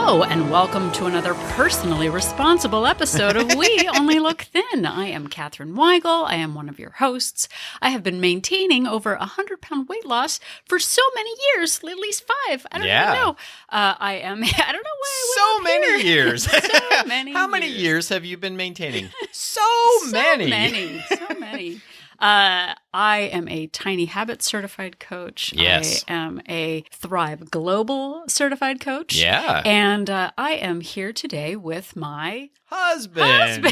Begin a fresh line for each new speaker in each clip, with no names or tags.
Hello, and welcome to another personally responsible episode of We Only Look Thin. I am Katherine Weigel. I am one of your hosts. I have been maintaining over 100-pound weight loss for so many years, at least 5. I don't even know. I don't know why I went
many years.
So many
How many
years
years have you been maintaining? So
many.
many.
So many. I am a Tiny Habits certified coach.
Yes.
I am a Thrive Global certified coach.
Yeah.
And I am here today with my
husband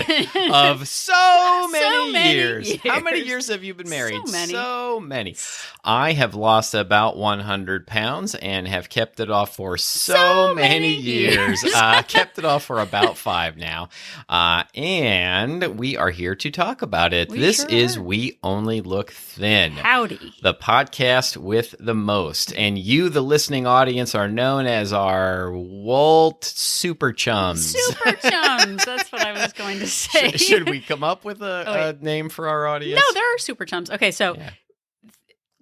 of so many years. How many years have you been married?
So many.
I have lost about 100 pounds and have kept it off for so many years. Kept it off for about 5 now. And we are here to talk about it. This is We Only Look Thin.
Howdy.
The podcast with the most. And you, the listening audience, are known as our Walt Super Chums.
Super Chums. That's what I was going to say.
Should we come up with a name for our audience?
No, there are Super Chums. Okay, so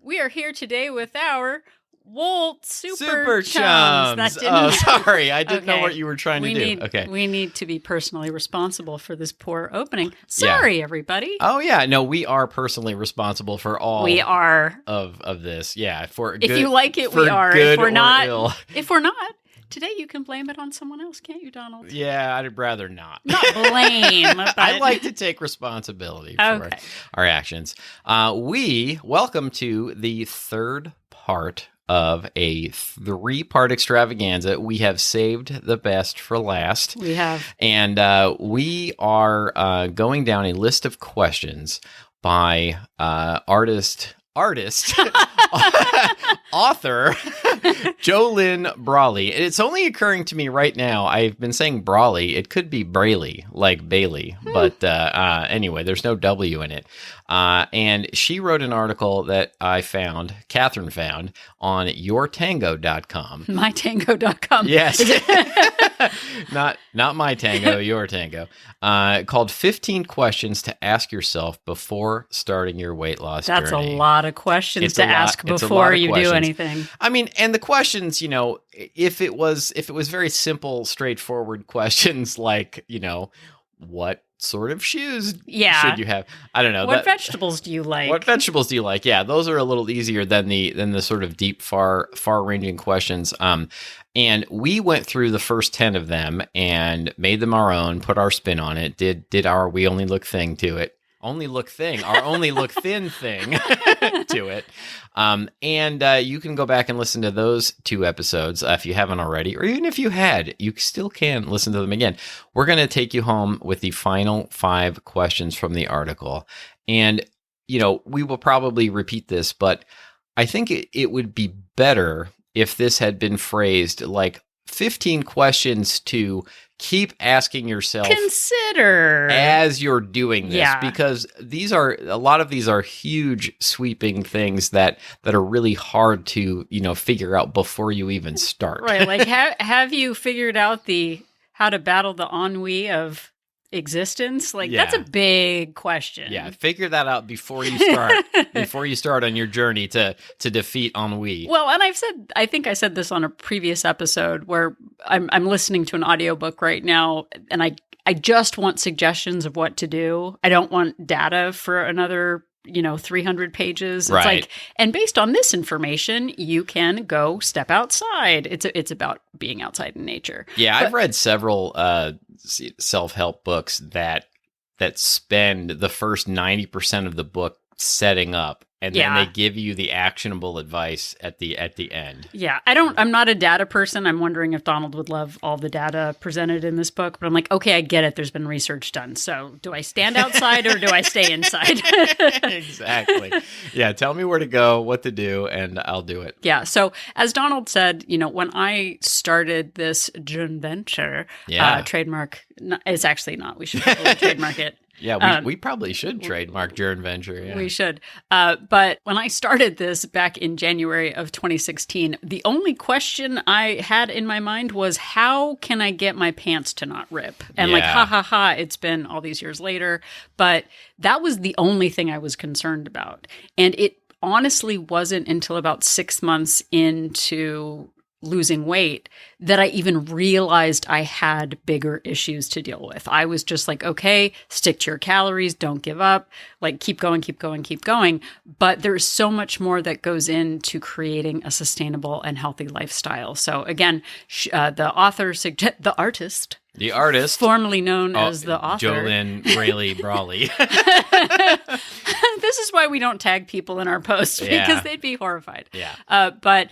we are here today with our Walt Super Chums. That didn't...
sorry. I didn't know what you were trying to do. Okay.
We need to be personally responsible for this poor opening. Sorry, everybody.
Oh, yeah. No, we are personally responsible for all of this. Yeah.
If you like it, we are. If we're not, today you can blame it on someone else, can't you, Donald?
Yeah, I'd rather not.
Not blame. But...
I like to take responsibility for our actions. Welcome to the third part of a 3-part extravaganza. We have saved the best for last.
We have.
And we are going down a list of questions by author Jolynn Brawley. It's only occurring to me right now. I've been saying Brawley. It could be Brayley, like Bailey. But anyway, there's no W in it. And she wrote an article that Catherine found on yourtango.com.
Mytango.com.
Yes. Not my tango, your tango. Called 15 Questions to Ask Yourself Before Starting Your Weight Loss Journey.
That's a lot of questions to ask before you do anything.
I mean, and the questions, if it was very simple, straightforward questions like, what sort of shoes should you have? I don't know.
What vegetables do you like?
What vegetables do you like? Yeah, those are a little easier than the sort of deep, far-ranging questions. And we went through the first 10 of them and made them our own, put our spin on it, did our We Only Look thing to it. Our only look thin thing to it. And you can go back and listen to those 2 episodes if you haven't already, or even if you had, you still can listen to them again. We're going to take you home with the final 5 questions from the article. And, we will probably repeat this, but I think it would be better if this had been phrased like 15 questions to keep asking yourself,
consider
as you're doing this, because a lot of these are huge sweeping things that are really hard to, figure out before you even start.
Right. Like, have you figured out how to battle the ennui of existence? Like, that's a big question.
Yeah. Figure that out before you start, on your journey to defeat ennui.
Well, and I think I said this on a previous episode where I'm listening to an audiobook right now, and I just want suggestions of what to do. I don't want data for another 300 pages. It's like, and based on this information, you can go step outside. It's about being outside in nature.
Yeah, I've read several self-help books that spend the first 90% of the book setting up, and then they give you the actionable advice at the end.
Yeah, I'm not a data person. I'm wondering if Donald would love all the data presented in this book, but I'm like, okay, I get it. There's been research done. So do I stand outside or do I stay inside?
Exactly. Yeah, tell me where to go, what to do, and I'll do it.
Yeah. So as Donald said, when I started this joint venture, trademark, it's actually not. We should probably trademark it.
Yeah, we probably should trademark Journey Venture. Yeah.
We should. But when I started this back in January of 2016, the only question I had in my mind was, how can I get my pants to not rip? And it's been all these years later. But that was the only thing I was concerned about. And it honestly wasn't until about 6 months into losing weight that I even realized I had bigger issues to deal with. I was just like, okay, stick to your calories, don't give up, like keep going, keep going, keep going. But there's so much more that goes into creating a sustainable and healthy lifestyle. So again, the artist, formerly known as the author,
Jolynn Rayleigh Brawley.
This is why we don't tag people in our posts, because they'd be horrified.
Yeah.
But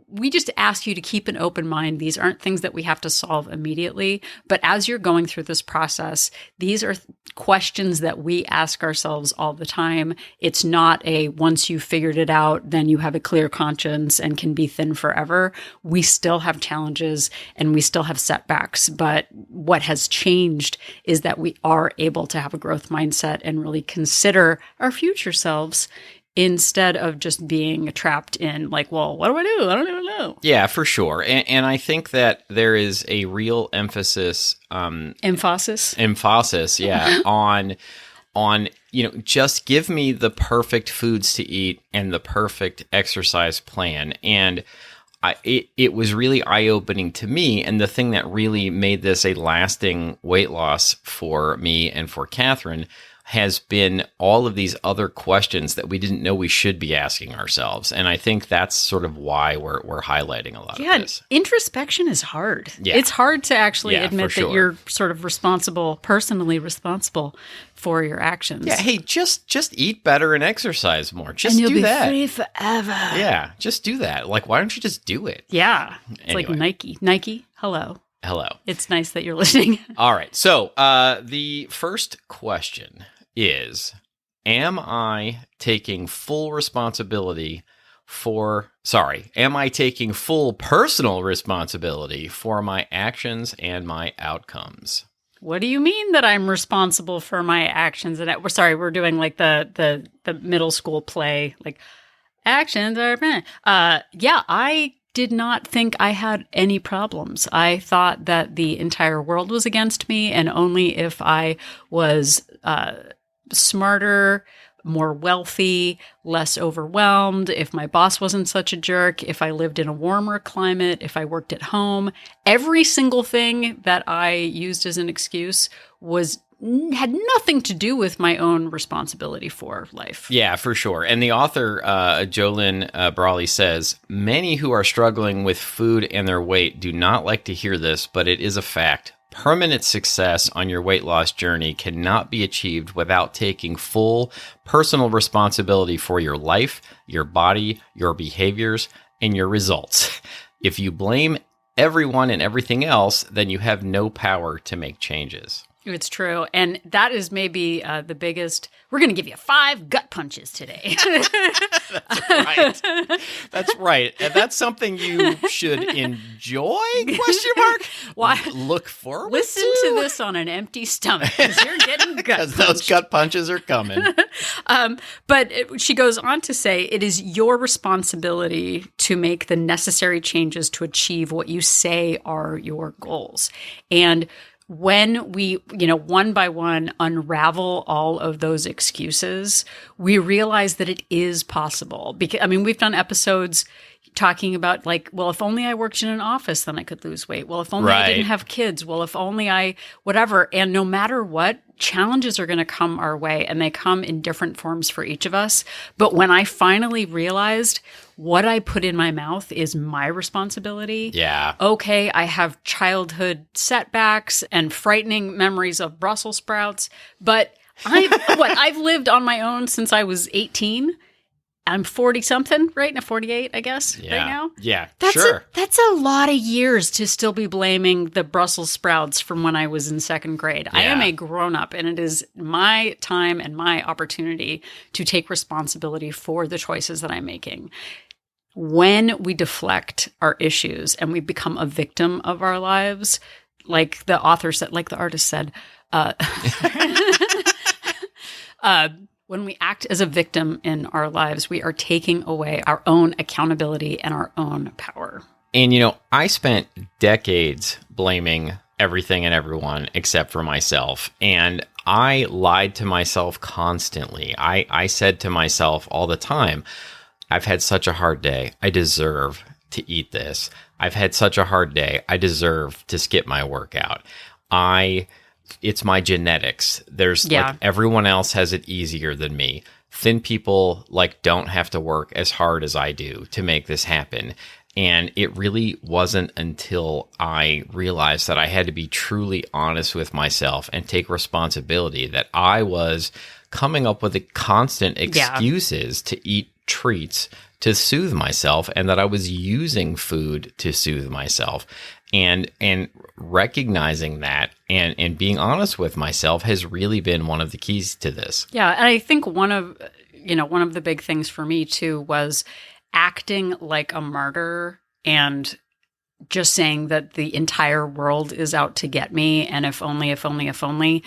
we just ask you to keep an open mind. These aren't things that we have to solve immediately. But as you're going through this process, these are questions that we ask ourselves all the time. It's not a once you've figured it out, then you have a clear conscience and can be thin forever. We still have challenges and we still have setbacks. But what has changed is that we are able to have a growth mindset and really consider our future selves, instead of just being trapped in like, well, what do I do? I don't even know.
Yeah, for sure. And I think that there is a real emphasis.
Emphasis,
yeah, on, just give me the perfect foods to eat and the perfect exercise plan. And it was really eye-opening to me. And the thing that really made this a lasting weight loss for me and for Catherine has been all of these other questions that we didn't know we should be asking ourselves. And I think that's sort of why we're highlighting a lot of this.
Introspection is hard.
Yeah.
It's hard to actually admit
for sure.
that you're sort of personally responsible for your actions.
Yeah, hey, just eat better and exercise more. Just
and you'll
do
be
that.
free forever.
Yeah, just do that. Like, why don't you just do it?
Yeah. It's
Anyway.
like Nike. Nike, hello.
Hello.
It's nice that you're listening.
All right. So the first question is, am I taking full personal responsibility for my actions and my outcomes?
What do you mean that I'm responsible for my actions? And we're doing like the middle school play, like actions are, I did not think I had any problems. I thought that the entire world was against me, and only if I was smarter, more wealthy, less overwhelmed, if my boss wasn't such a jerk, if I lived in a warmer climate, if I worked at home, every single thing that I used as an excuse had nothing to do with my own responsibility for life.
Yeah, for sure. And the author, Jolynn Brawley, says, many who are struggling with food and their weight do not like to hear this, but it is a fact. Permanent success on your weight loss journey cannot be achieved without taking full personal responsibility for your life, your body, your behaviors, and your results. If you blame everyone and everything else, then you have no power to make changes.
It's true. And that is maybe the biggest. We're going to give you 5 gut punches today.
That's right. That's right. And that's something you should enjoy, question mark?
Why?
Look forward
Listen to this on an empty stomach, because you're getting gut
because those gut punches are coming.
But she goes on to say, it is your responsibility to make the necessary changes to achieve what you say are your goals. And when we, one by one unravel all of those excuses, we realize that it is possible. Because, we've done episodes talking about like, well, if only I worked in an office, then I could lose weight. Well, if only I didn't have kids. Well, if only I, whatever. And no matter what, challenges are going to come our way, and they come in different forms for each of us. But when I finally realized what I put in my mouth is my responsibility.
Yeah.
Okay, I have childhood setbacks and frightening memories of Brussels sprouts, but I've lived on my own since I was 18. I'm 40 something, right? Now 48, I guess, right now.
Yeah,
That's a lot of years to still be blaming the Brussels sprouts from when I was in second grade.
Yeah.
I am a grown-up, and it is my time and my opportunity to take responsibility for the choices that I'm making. When we deflect our issues and we become a victim of our lives, like the author said, like the artist said, when we act as a victim in our lives, we are taking away our own accountability and our own power.
And, I spent decades blaming everything and everyone except for myself. And I lied to myself constantly. I said to myself all the time, I've had such a hard day. I deserve to eat this. I've had such a hard day. I deserve to skip my workout. It's my genetics. There's like everyone else has it easier than me. Thin people like don't have to work as hard as I do to make this happen. And it really wasn't until I realized that I had to be truly honest with myself and take responsibility that I was coming up with constant excuses to eat treats to soothe myself, and that I was using food to soothe myself. And recognizing that and being honest with myself has really been one of the keys to this.
Yeah, and I think one of the big things for me too was acting like a martyr and just saying that the entire world is out to get me, and if only, if only, if only.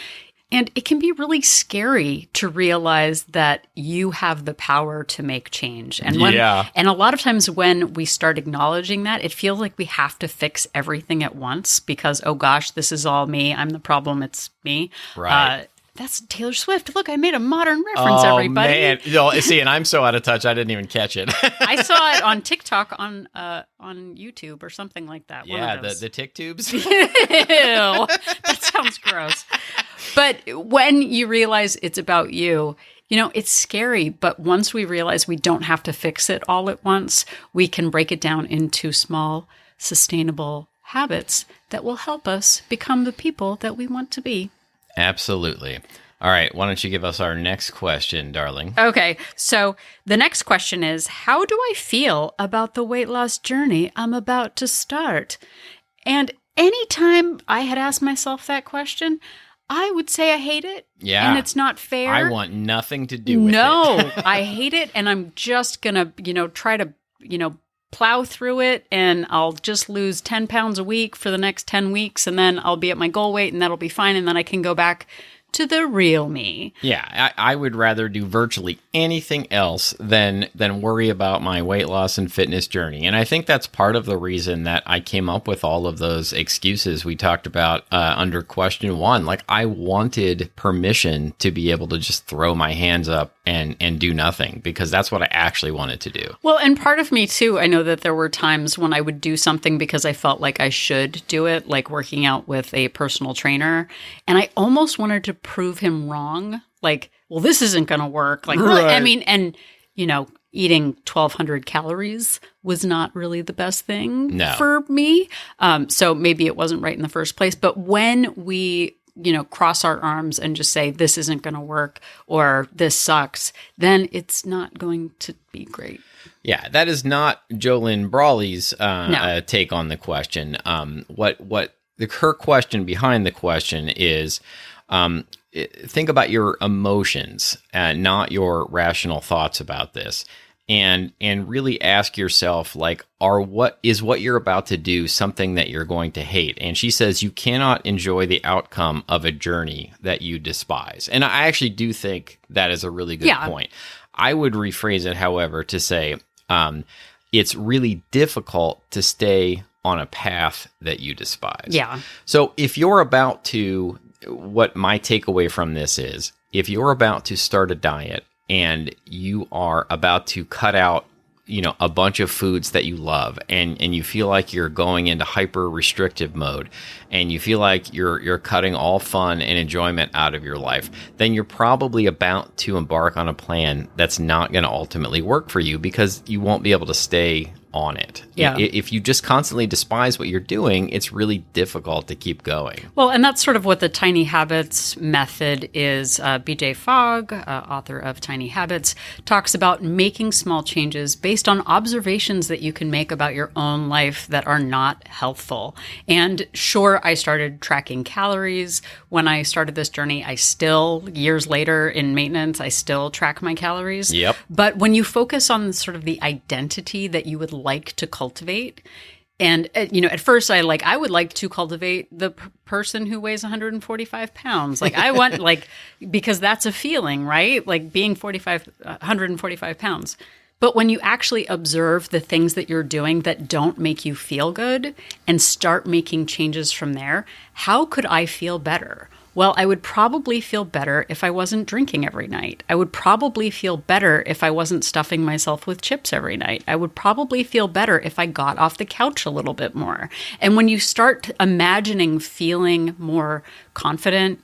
And it can be really scary to realize that you have the power to make change. And and a lot of times when we start acknowledging that, it feels like we have to fix everything at once because, oh gosh, this is all me. I'm the problem. It's me.
Right.
That's Taylor Swift. Look, I made a modern reference, everybody.
Man. No, see, and I'm so out of touch, I didn't even catch it.
I saw it on TikTok on YouTube or something like that.
Yeah, the Tick Tubes.
Ew, that sounds gross. But when you realize it's about you, it's scary. But once we realize we don't have to fix it all at once, we can break it down into small, sustainable habits that will help us become the people that we want to be.
Absolutely. All right. Why don't you give us our next question, darling?
Okay. So the next question is, how do I feel about the weight loss journey I'm about to start? And anytime I had asked myself that question, I would say I hate it.
Yeah.
And it's not fair.
I want nothing to do with it.
No, I hate it. And I'm just going to, try to, plow through it, and I'll just lose 10 pounds a week for the next 10 weeks. And then I'll be at my goal weight and that'll be fine. And then I can go back to the real me.
Yeah, I would rather do virtually anything else than worry about my weight loss and fitness journey. And I think that's part of the reason that I came up with all of those excuses we talked about under question 1. Like, I wanted permission to be able to just throw my hands up and do nothing, because that's what I actually wanted to do.
Well, and part of me too, I know that there were times when I would do something because I felt like I should do it, like working out with a personal trainer. And I almost wanted to prove him wrong. Like, well, this isn't going to work. Like,
right.
I mean, and, eating 1,200 calories was not really the best thing for me. So maybe it wasn't right in the first place. But when we cross our arms and just say, this isn't going to work or this sucks, then it's not going to be great.
Yeah, that is not Jolynn Brawley's take on the question. Her question behind the question is, think about your emotions, not your rational thoughts about this. And really ask yourself, like, what you're about to do something that you're going to hate? And she says you cannot enjoy the outcome of a journey that you despise. And I actually do think that is a really good point. I would rephrase it, however, to say it's really difficult to stay on a path that you despise.
Yeah.
So if you're about to, what my takeaway from this is, if you're about to start a diet, and you are about to cut out, a bunch of foods that you love, and you feel like you're going into hyper restrictive mode, and you feel like you're cutting all fun and enjoyment out of your life, then you're probably about to embark on a plan that's not going to ultimately work for you, because you won't be able to stay on it.
Yeah.
If you just constantly despise what you're doing, it's really difficult to keep going.
Well, and that's sort of what the Tiny Habits method is. BJ Fogg, author of Tiny Habits, talks about making small changes based on observations that you can make about your own life that are not healthful. And sure, I started tracking calories when I started this journey. I still, years later in maintenance, I still track my calories.
Yep.
But when you focus on sort of the identity that you would like to cultivate, and at first I would like to cultivate the person who weighs 145 pounds. Like, I want, because that's a feeling, right? Like being 145 pounds. But when you actually observe the things that you're doing that don't make you feel good and start making changes from there, how could I feel better? Well, I would probably feel better if I wasn't drinking every night. I would probably feel better if I wasn't stuffing myself with chips every night. I would probably feel better if I got off the couch a little bit more. And when you start imagining feeling more confident,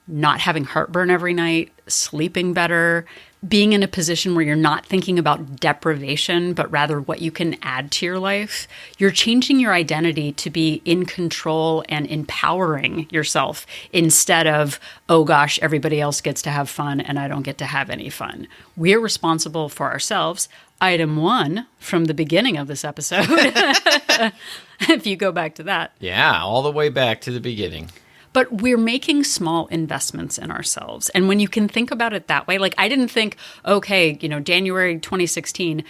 not having heartburn every night, sleeping better, being in a position where you're not thinking about deprivation, but rather what you can add to your life, you're changing your identity to be in control and empowering yourself instead of, oh gosh, everybody else gets to have fun and I don't get to have any fun. We're responsible for ourselves. Item 1 from the beginning of this episode, if you go back to that.
Yeah, all the way back to the beginning.
But we're making small investments in ourselves. And when you can think about it that way, like I didn't think, okay, January 2016,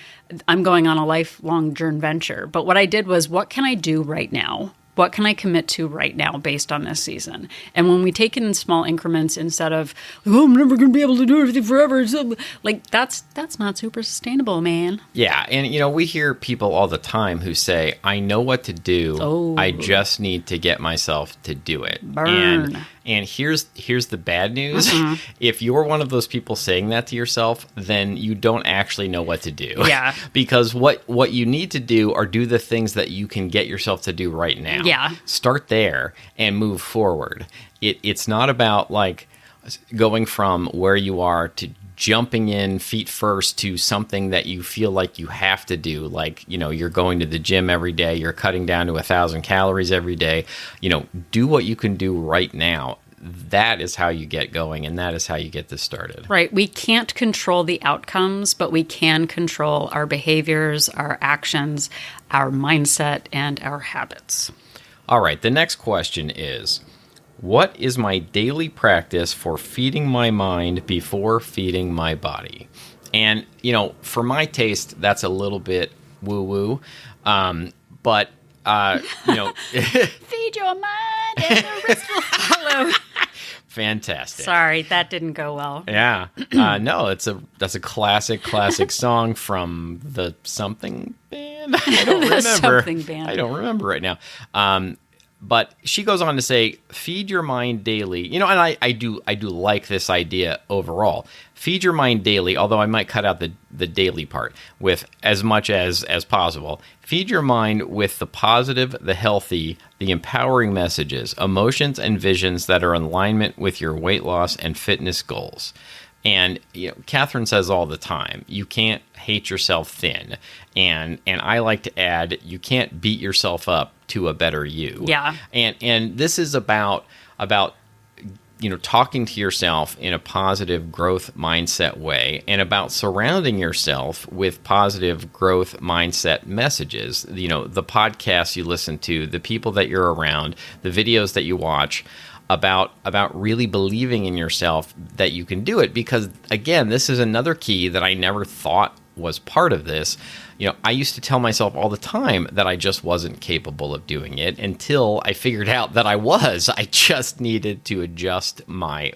I'm going on a lifelong journey venture. But what I did was, what can I do right now? What can I commit to right now based on this season? And when we take it in small increments instead of, oh, I'm never going to be able to do everything forever. So, like, that's not super sustainable, man.
Yeah. And, we hear people all the time who say, I know what to do.
Oh.
I just need to get myself to do it.
Burn.
And here's the bad news.
Mm-hmm.
If you're one of those people saying that to yourself, then you don't actually know what to do.
Yeah.
Because what you need to do are do the things that you can get yourself to do right now.
Yeah.
Start there and move forward. It's not about like going from where you are to jumping in feet first to something that you feel like you have to do. Like, you're going to the gym every day, you're cutting down to 1,000 calories every day. Do what you can do right now. That is how you get going, and that is how you get this started.
Right. We can't control the outcomes, but we can control our behaviors, our actions, our mindset, and our habits.
All right. The next question is, what is my daily practice for feeding my mind before feeding my body? And, for my taste, that's a little bit woo-woo. But,
Feed your mind and the rest will follow.
Fantastic.
Sorry, that didn't go well.
Yeah. No, that's a classic song from the something band. I don't remember.
Something band.
I don't remember right now. But she goes on to say, feed your mind daily. And I do like this idea overall. Feed your mind daily, although I might cut out the daily part with as much as possible. Feed your mind with the positive, the healthy, the empowering messages, emotions, and visions that are in alignment with your weight loss and fitness goals. And Catherine says all the time, you can't hate yourself thin. And I like to add, you can't beat yourself up to a better you.
Yeah.
And this is about talking to yourself in a positive growth mindset way, and about surrounding yourself with positive growth mindset messages. The podcasts you listen to, the people that you're around, the videos that you watch, about really believing in yourself that you can do it. Because again, this is another key that I never thought was part of this. I used to tell myself all the time that I just wasn't capable of doing it until I figured out that I was. I just needed to adjust my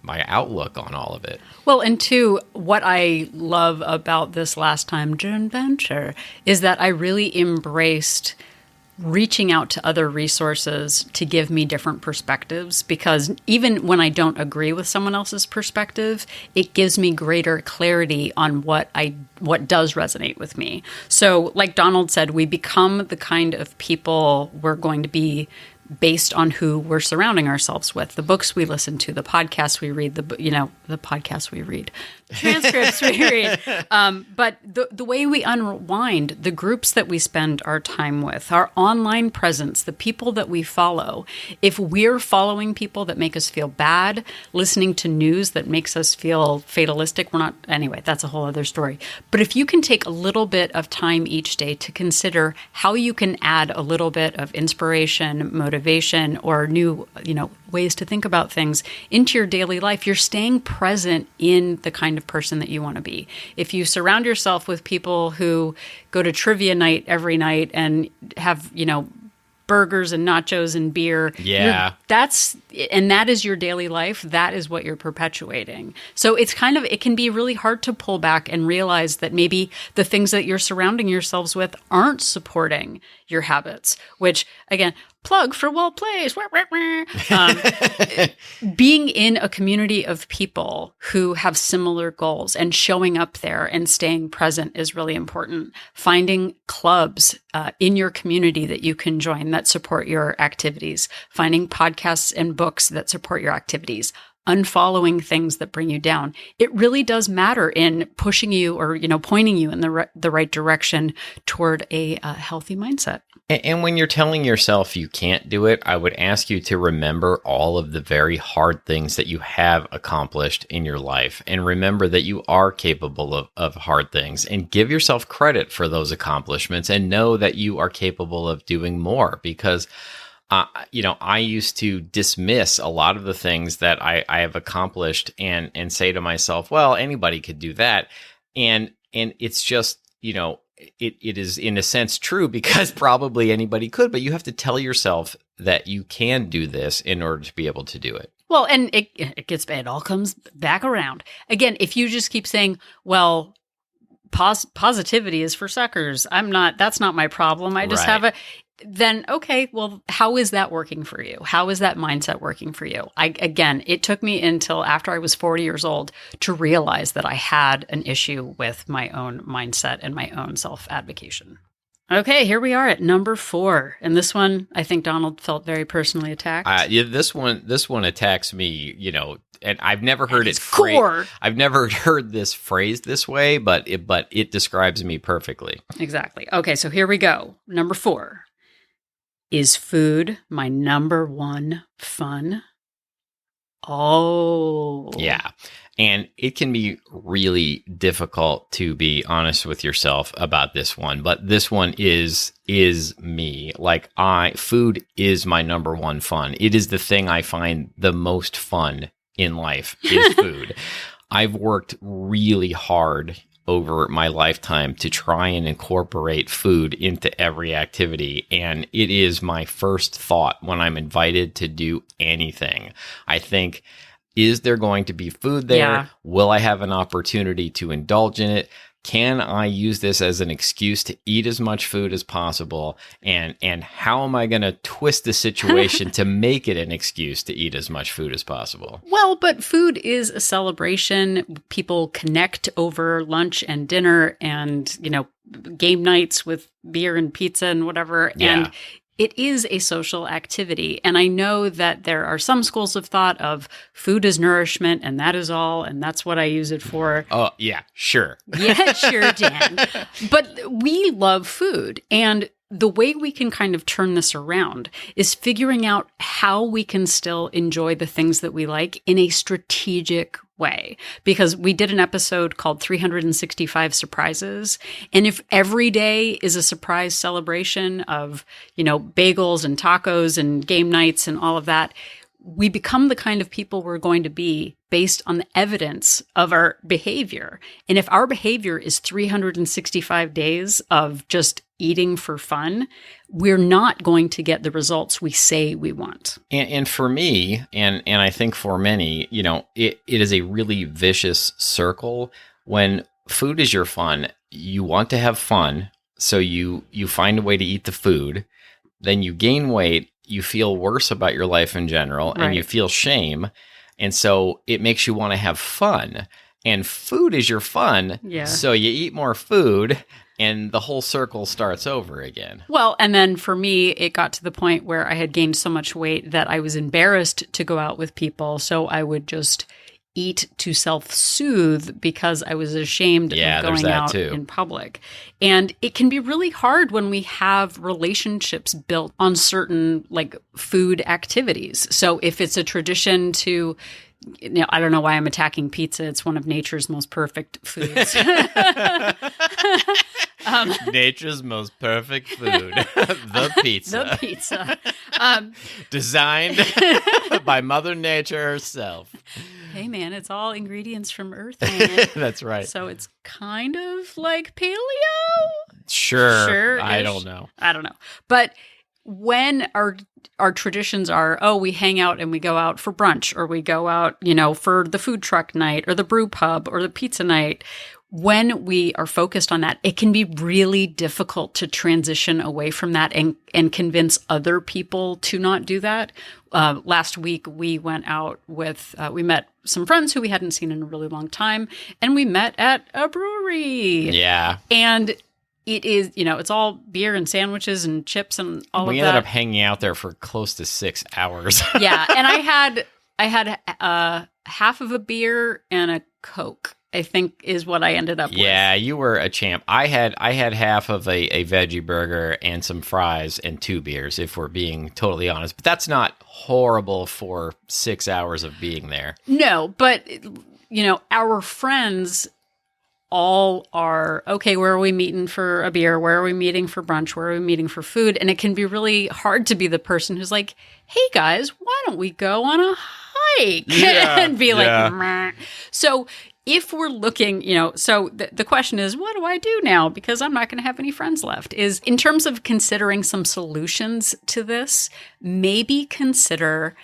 outlook on all of it.
Well, and two, what I love about this last time joint venture is that I really embraced reaching out to other resources to give me different perspectives, because even when I don't agree with someone else's perspective, it gives me greater clarity on what does resonate with me. So like Donald said, we become the kind of people we're going to be based on who we're surrounding ourselves with, the books we listen to, the podcasts we read, the podcasts we read, transcripts we read. But the way we unwind, the groups that we spend our time with, our online presence, the people that we follow. If we're following people that make us feel bad, listening to news that makes us feel fatalistic, anyway, that's a whole other story. But if you can take a little bit of time each day to consider how you can add a little bit of inspiration, motivation, or new, ways to think about things into your daily life, you're staying present in the kind of person that you want to be. If you surround yourself with people who go to trivia night every night and have, burgers and nachos and beer, that is your daily life. That is what you're perpetuating. So it can be really hard to pull back and realize that maybe the things that you're surrounding yourselves with aren't supporting your habits, which again, plug for well placed. Being in a community of people who have similar goals and showing up there and staying present is really important. Finding clubs in your community that you can join that support your activities. Finding podcasts and books that support your activities. Unfollowing things that bring you down. It really does matter in pushing you or, pointing you in the right direction toward a healthy mindset.
And when you're telling yourself you can't do it, I would ask you to remember all of the very hard things that you have accomplished in your life. And remember that you are capable of hard things, and give yourself credit for those accomplishments and know that you are capable of doing more, because I used to dismiss a lot of the things that I have accomplished and say to myself, well, anybody could do that. And it's just, it is in a sense true, because probably anybody could, but you have to tell yourself that you can do this in order to be able to do it.
Well, and it all comes back around. Again, if you just keep saying, well, positivity is for suckers. That's not my problem. I just have then, okay, well, how is that working for you? How is that mindset working for you? Again, it took me until after I was 40 years old to realize that I had an issue with my own mindset and my own self-advocation. Okay, here we are at number 4. And this one, I think Donald felt very personally attacked.
This one attacks me, and I've never heard it I've never heard this phrased this way, but it describes me perfectly.
Exactly. Okay, so here we go. Number 4. Is food my number one fun? Oh.
Yeah. And it can be really difficult to be honest with yourself about this one, but this one is me. Like food is my number one fun. It is the thing I find the most fun in life is food. I've worked really hard over my lifetime to try and incorporate food into every activity. And it is my first thought when I'm invited to do anything. I think, is there going to be food there?
Yeah.
Will I have an opportunity to indulge in it? Can I use this as an excuse to eat as much food as possible? And how am I going to twist the situation to make it an excuse to eat as much food as possible?
Well, but food is a celebration. People connect over lunch and dinner and, game nights with beer and pizza and whatever.
Yeah.
And it is a social activity. And I know that there are some schools of thought of food is nourishment and that is all, and that's what I use it for.
Oh, yeah, sure.
Yeah, sure, Dan. But we love food. And the way we can kind of turn this around is figuring out how we can still enjoy the things that we like in a strategic way. Because we did an episode called 365 Surprises. And if every day is a surprise celebration of, bagels and tacos and game nights and all of that, we become the kind of people we're going to be based on the evidence of our behavior. And if our behavior is 365 days of just eating for fun, we're not going to get the results we say we want.
And for me, and I think for many, it is a really vicious circle. When food is your fun, you want to have fun, so you find a way to eat the food, then you gain weight, you feel worse about your life in general, and you feel shame. And so it makes you want to have fun. And food is your fun, so you eat more food, and the whole circle starts over again.
Well, and then for me, it got to the point where I had gained so much weight that I was embarrassed to go out with people, so I would just eat to self-soothe because I was ashamed of going out in public. And it can be really hard when we have relationships built on certain food activities. So if it's a tradition to, I don't know why I'm attacking pizza. It's one of nature's most perfect foods.
Nature's most perfect food, the pizza.
The pizza.
Designed by Mother Nature herself.
Hey, man, it's all ingredients from Earth, man.
That's right.
So it's kind of like paleo?
Sure. I don't know.
But when our traditions are, we hang out and we go out for brunch, or we go out, for the food truck night or the brew pub or the pizza night, when we are focused on that, it can be really difficult to transition away from that and convince other people to not do that. Last week, we went out we met some friends who we hadn't seen in a really long time, and we met at a brewery.
Yeah.
And it is, it's all beer and sandwiches and chips and all of that.
We ended up hanging out there for close to 6 hours.
Yeah. And I had half of a beer and a Coke, I think is what I ended up with.
Yeah, you were a champ. I had half of a veggie burger and some fries and 2 beers, if we're being totally honest. But that's not horrible for 6 hours of being there.
No, but, our friends all are, okay, where are we meeting for a beer? Where are we meeting for brunch? Where are we meeting for food? And it can be really hard to be the person who's like, hey guys, why don't we go on a hike?
Yeah,
and be like,
yeah.
meh. So if we're looking, so the question is, what do I do now? Because I'm not going to have any friends left. Is in terms of considering some solutions to this, maybe consider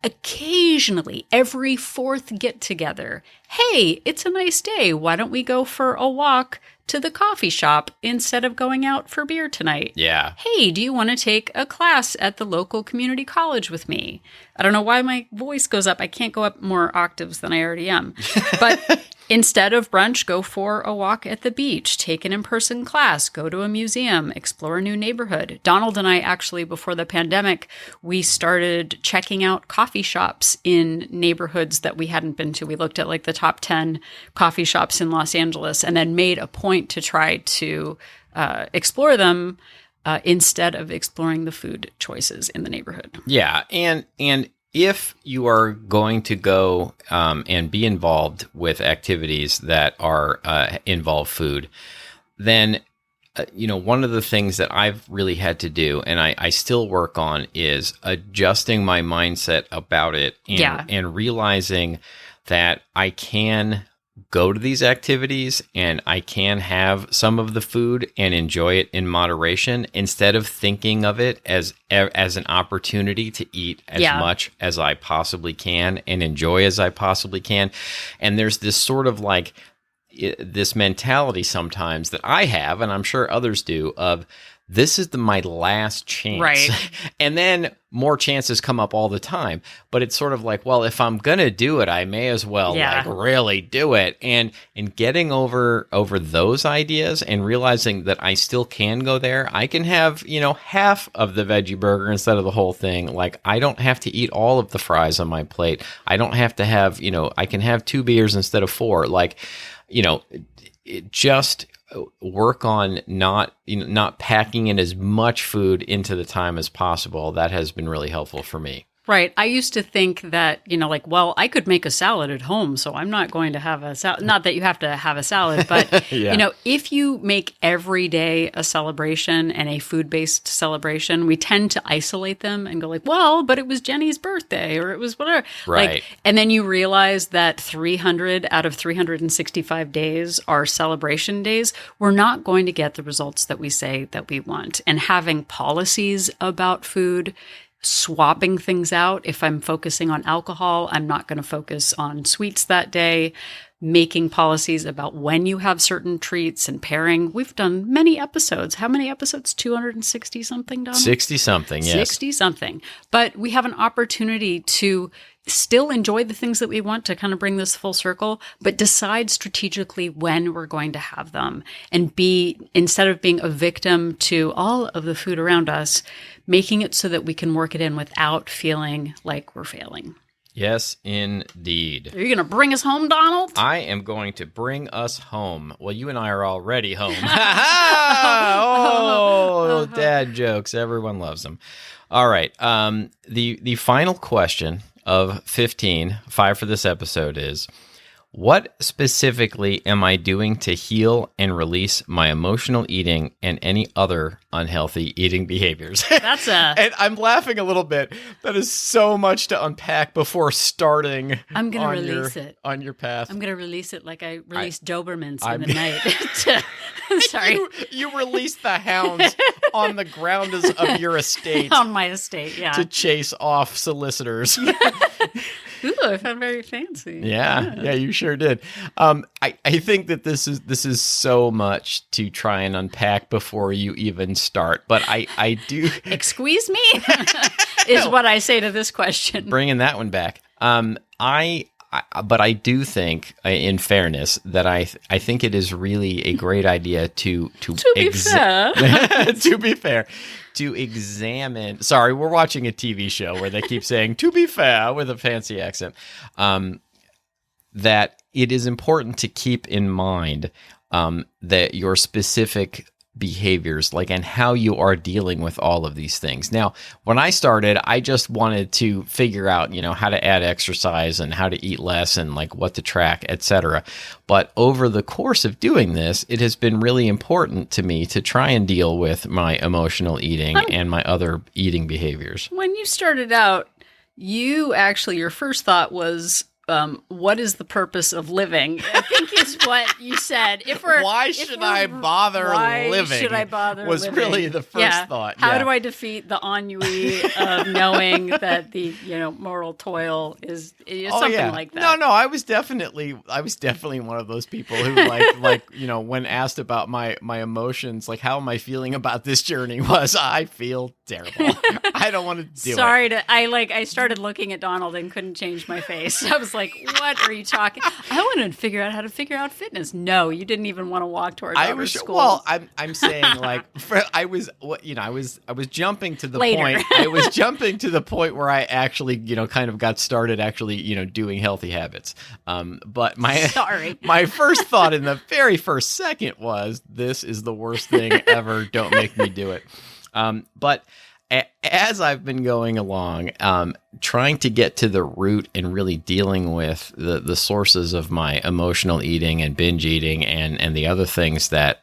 occasionally, every 4th get together. Hey, it's a nice day. Why don't we go for a walk to the coffee shop instead of going out for beer tonight?
Yeah.
Hey, do you want to take a class at the local community college with me? I don't know why my voice goes up. I can't go up more octaves than I already am. But instead of brunch, go for a walk at the beach, take an in-person class, go to a museum, explore a new neighborhood. Donald and I actually, before the pandemic, we started checking out coffee shops in neighborhoods that we hadn't been to. We looked at like the top 10 coffee shops in Los Angeles and then made a point to try to explore them instead of exploring the food choices in the neighborhood.
Yeah, and if you are going to go and be involved with activities that are involve food, then one of the things that I've really had to do, and I still work on, is adjusting my mindset about it and realizing that I can go to these activities and I can have some of the food and enjoy it in moderation instead of thinking of it as an opportunity to eat as much as I possibly can and enjoy as I possibly can. And there's this sort of like this mentality sometimes that I have, and I'm sure others do, of this is my last chance.
Right.
And then more chances come up all the time. But it's sort of like, well, if I'm going to do it, I may as well like really do it. And getting over those ideas and realizing that I still can go there, I can have, half of the veggie burger instead of the whole thing. Like, I don't have to eat all of the fries on my plate. I don't have to have, I can have 2 beers instead of 4. Like, just work on not packing in as much food into the time as possible. That has been really helpful for me.
Right. I used to think that, I could make a salad at home, so I'm not going to have a salad. Not that you have to have a salad, but, if you make every day a celebration and a food-based celebration, we tend to isolate them and go like, well, but it was Jenny's birthday or it was whatever.
Right.
And then you realize that 300 out of 365 days are celebration days. We're not going to get the results that we say that we want. And having policies about food, swapping things out. If I'm focusing on alcohol, I'm not going to focus on sweets that day. Making policies about when you have certain treats and pairing. We've done many episodes. How many episodes? 260 something, Donald?
60 something, yes.
60 something. But we have an opportunity to still enjoy the things that we want to kind of bring this full circle, but decide strategically when we're going to have them and instead of being a victim to all of the food around us, making it so that we can work it in without feeling like we're failing.
Yes, indeed.
Are you going to bring us home, Donald?
I am going to bring us home. Well, you and I are already home. Dad jokes. Everyone loves them. All right. The final question of 15, 5 for this episode is, what specifically am I doing to heal and release my emotional eating and any other unhealthy eating behaviors? And I'm laughing a little bit. That is so much to unpack before starting.
I'm going to release it
on your path.
I'm going to release it like I released Dobermans in the night. Sorry.
You released the hounds on the grounds of your estate.
On my estate, yeah.
To chase off solicitors.
Ooh, I found very fancy.
Yeah, you sure did. I think that this is so much to try and unpack before you even start, but I do.
Excuse me, is what I say to this question.
Bringing that one back. But I do think, in fairness, that I think it is really a great idea to
be fair.
To be fair, to examine. Sorry, we're watching a TV show where they keep saying "to be fair" with a fancy accent. That it is important to keep in mind that your specific behaviors, and how you are dealing with all of these things. Now, when I started, I just wanted to figure out, how to add exercise and how to eat less and what to track, etc. But over the course of doing this, it has been really important to me to try and deal with my emotional eating and my other eating behaviors.
When you started out, your first thought was, what is the purpose of living? I think is what you said.
Why should I bother living? Was really the first thought.
How do I defeat the ennui of knowing that the moral toil is something like that?
No. I was definitely one of those people who when asked about my emotions, how am I feeling about this journey, was I feel terrible. I don't want to do it.
I started looking at Donald and couldn't change my face. I was like, what are you talking? I wanted to figure out how to figure out fitness. No, you didn't even want to walk to our daughter's school.
Well, I'm saying I was jumping to the point. I was jumping to the point where I actually kind of got started actually doing healthy habits. But my first thought in the very first second was, this is the worst thing ever. Don't make me do it. But as I've been going along, trying to get to the root and really dealing with the sources of my emotional eating and binge eating and the other things that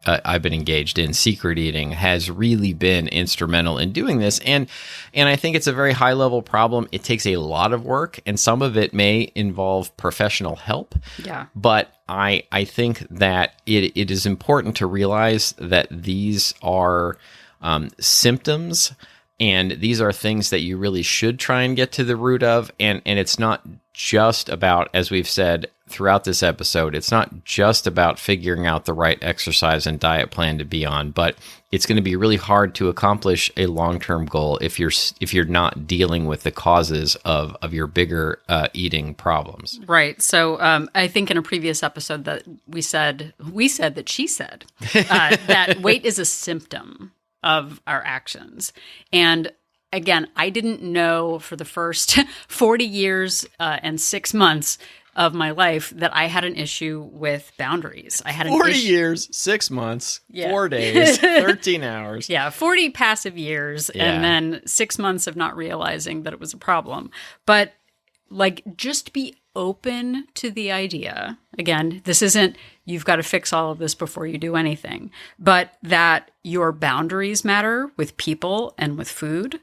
I've been engaged in, secret eating, has really been instrumental in doing this. And I think it's a very high level problem. It takes a lot of work, and some of it may involve professional help.
Yeah.
But I think that it is important to realize that these are symptoms, and these are things that you really should try and get to the root of. And it's not just about, as we've said throughout this episode, it's not just about figuring out the right exercise and diet plan to be on, but it's going to be really hard to accomplish a long-term goal if you're not dealing with the causes of your bigger eating problems.
Right. So I think in a previous episode that we said that she said that weight is a symptom of our actions. And again, I didn't know for the first 40 years and 6 months of my life that I had an issue with boundaries. I had
40 years, 6 months, 4 days, 13 hours.
Yeah, 40 passive years, and then 6 months of not realizing that it was a problem. But just be open to the idea. Again, this isn't, you've got to fix all of this before you do anything, but that your boundaries matter with people and with food.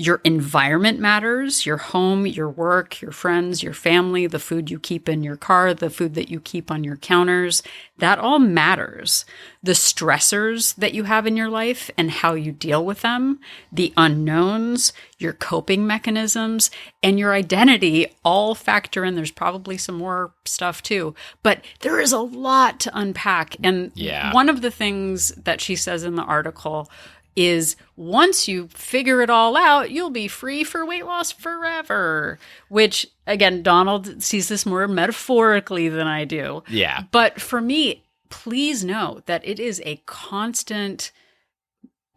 Your environment matters, your home, your work, your friends, your family, the food you keep in your car, the food that you keep on your counters. That all matters. The stressors that you have in your life and how you deal with them, the unknowns, your coping mechanisms, and your identity all factor in. There's probably some more stuff too, but there is a lot to unpack. And one of the things that she says in the article is, once you figure it all out, you'll be free for weight loss forever. Which, again, Donald sees this more metaphorically than I do.
Yeah.
But for me, please know that it is a constant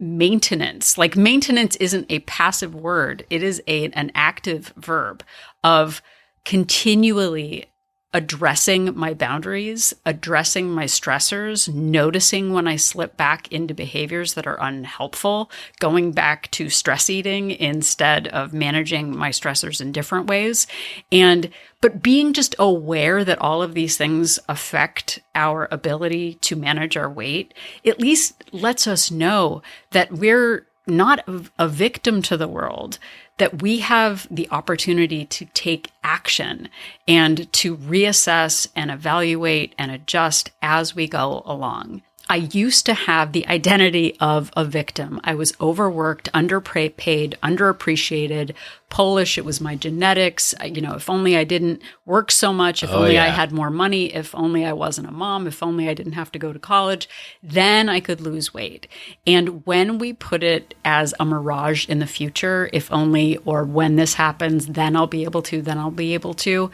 maintenance. Maintenance isn't a passive word. It is an active verb of continually addressing my boundaries, addressing my stressors, noticing when I slip back into behaviors that are unhelpful, going back to stress eating instead of managing my stressors in different ways. But being just aware that all of these things affect our ability to manage our weight, at least lets us know that we're not a victim to the world, that we have the opportunity to take action and to reassess and evaluate and adjust as we go along. I used to have the identity of a victim. I was overworked, underpaid, underappreciated, Polish. It was my genetics. If only I didn't work so much, if only I had more money, if only I wasn't a mom, if only I didn't have to go to college, then I could lose weight. And when we put it as a mirage in the future, if only, or when this happens, then I'll be able to,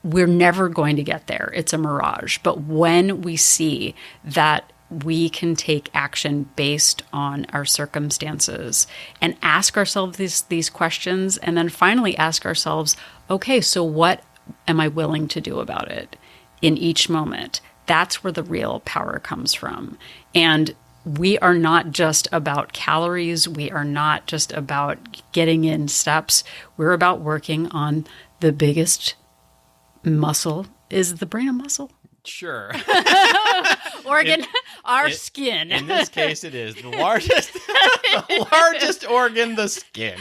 we're never going to get there. It's a mirage. But when we see that we can take action based on our circumstances and ask ourselves these questions, and then finally ask ourselves, okay, so what am I willing to do about it in each moment? That's where the real power comes from. And we are not just about calories. We are not just about getting in steps. We're about working on the biggest muscle. Is the brain a muscle?
Sure.
Organ, skin.
In this case, it is the largest, organ, the skin.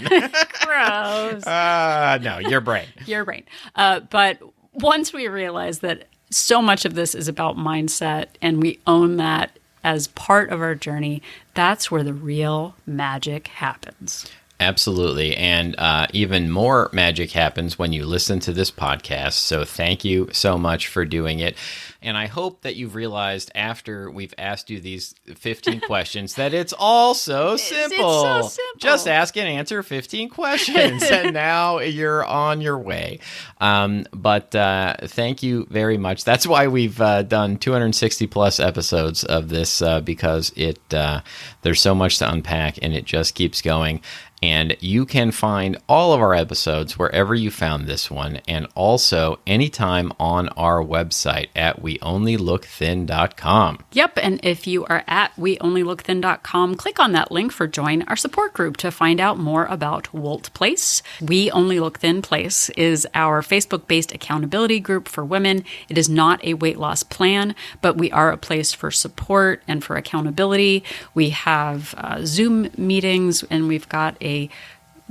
Gross.
No, your brain.
Your brain. But once we realize that so much of this is about mindset, and we own that as part of our journey, that's where the real magic happens.
Absolutely. And even more magic happens when you listen to this podcast. So thank you so much for doing it. And I hope that you've realized after we've asked you these 15 questions that it's all so simple.
It's so simple.
Just ask and answer 15 questions and now you're on your way. But thank you very much. That's why we've done 260 plus episodes of this because there's so much to unpack and it just keeps going. And you can find all of our episodes wherever you found this one, and also anytime on our website at weonlylookthin.com.
Yep, and if you are at weonlylookthin.com, click on that link for Join Our Support Group to find out more about Wolt Place. We Only Look Thin Place is our Facebook-based accountability group for women. It is not a weight loss plan, but we are a place for support and for accountability. We have Zoom meetings, and we've got a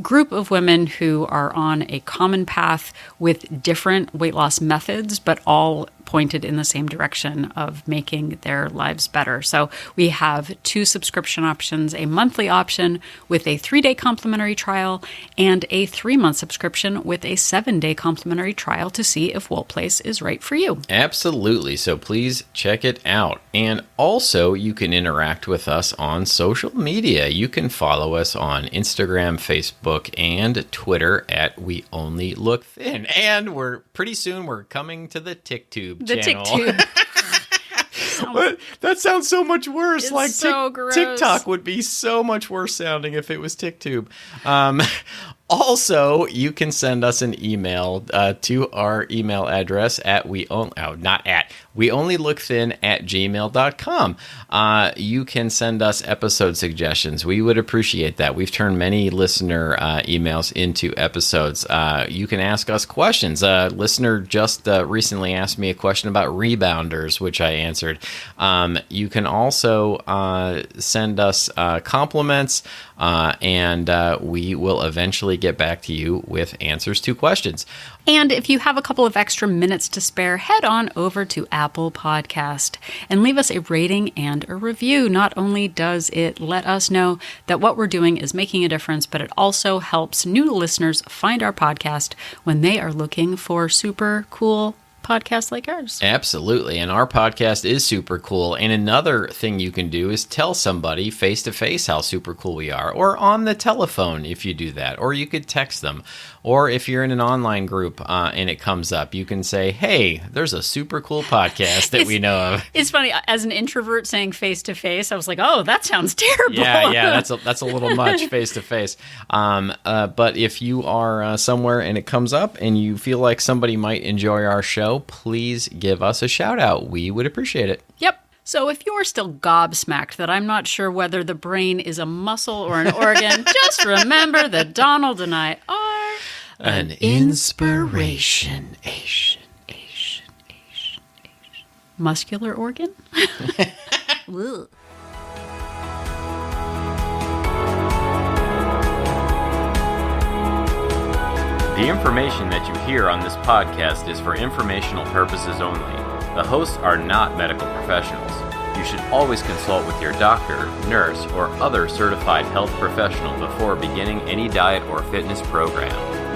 group of women who are on a common path with different weight loss methods, but all pointed in the same direction of making their lives better. So we have 2 subscription options, a monthly option with a 3-day complimentary trial and a 3-month subscription with a 7-day complimentary trial to see if Wolt Place is right for you.
Absolutely. So please check it out. And also you can interact with us on social media. You can follow us on Instagram, Facebook, and Twitter at We Only Look Thin. And pretty soon we're coming to the TikTube channel. That sounds so much worse.
It's
like
so gross.
TikTok would be so much worse sounding if it was TikTube. Also, you can send us an email to our email address at weonlylookthin@gmail.com. You can send us episode suggestions. We would appreciate that. We've turned many listener emails into episodes. You can ask us questions. A listener just recently asked me a question about rebounders, which I answered. You can also send us compliments, and we will eventually get back to you with answers to questions.
And if you have a couple of extra minutes to spare, head on over to Apple Podcast and leave us a rating and a review. Not only does it let us know that what we're doing is making a difference, but it also helps new listeners find our podcast when they are looking for super cool podcasts like ours.
Absolutely. And our podcast is super cool. And another thing you can do is tell somebody face to face how super cool we are, or on the telephone if you do that, or you could text them. Or if you're in an online group and it comes up, you can say, hey, there's a super cool podcast that we know of.
It's funny, as an introvert saying face to face, I was like, oh, that sounds terrible.
Yeah, that's a little much face to face. But if you are somewhere and it comes up and you feel like somebody might enjoy our show, please give us a shout out. We would appreciate it.
Yep. So if you're still gobsmacked that I'm not sure whether the brain is a muscle or an organ, just remember that Donald and I are
an inspiration.
Muscular organ?
The information that you hear on this podcast is for informational purposes only. The hosts are not medical professionals. You should always consult with your doctor, nurse, or other certified health professional before beginning any diet or fitness program.